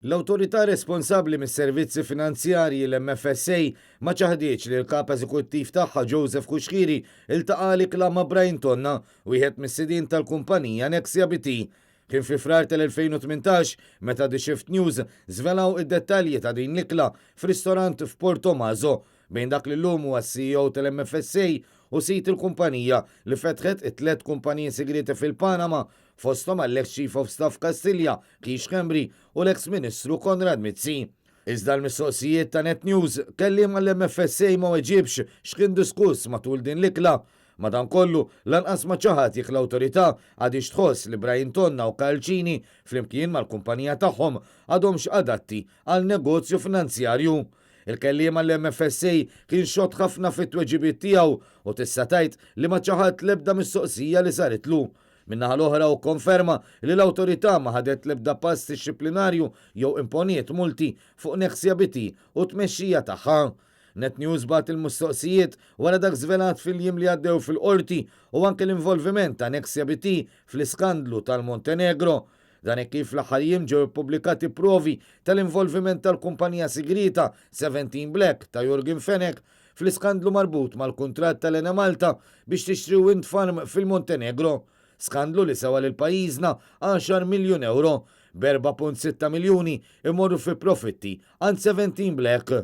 L-awtorità responsabbli mis-servizzi finanzjarji l-MFSA ma ċaħdiċ li l-kap eżekuttiv tagħha Joseph Kuxkiri iltaqa' likla ma' Brian Tonna, wieħed mis-sidin tal-kumpanija Nexia BT. Kien fi frar tal-2018 meta The Shift News żvelaw id-dettalji ta' din likla f'ristorant f'Porto Mazo bejn dak li llum huwa CEO tal-MFSA u sit il-kumpanija li fetħet it-tlet kumpaniji segreti fil-Panama fosthom għall-ex Chief of Staff Kastilja Kix Khemri u l-ex Ministru Konrad Mizzi. Iżda l-mistoqsijiet ta' Net News kelliem għall-MFSA ma weġibx x'kien diskuss matul din l-ikla. Madankollu lanqas ma ċaħat jekk l-awtorità għadix tħoss li Brian Tonna u Kalċini flimkien mal-kumpanija tagħhom għadhomx adatti għal negozju finanzjarju. Il-kelliem għall-MFSA kien xogħol ħafna fit-tweġibiet tiegħu u tista' tgħid li ma ċaħat l-ebda mistoqsija li saritlu. Minnaħa l-oħra u konferma li l-awtorità ma ħadet l-ebda pass disciplinarju jew imponiet multi fuq Nexia BT u tmexxija tagħha. Net News bat il-mistoqsijiet wara dak żvelat fil-jiem li għaddew fil-qorti u anke l-involviment ta' Nexia BT fl-iskandlu tal-Montenegro. Dan kif l-aħħar jiem ġew ippubblikati provi tal-involviment tal-kumpanija sigrita 17 Black ta' Jurgen Fenek fl-iskandlu marbut mal-kuntratt tal-Ena Malta biex tixtri wind farm fil-Montenegro. Skandlu li sewa lil pajjiżna 10 miljun euro b'4.6 miljuni imorru fi profitti għand 17 Black.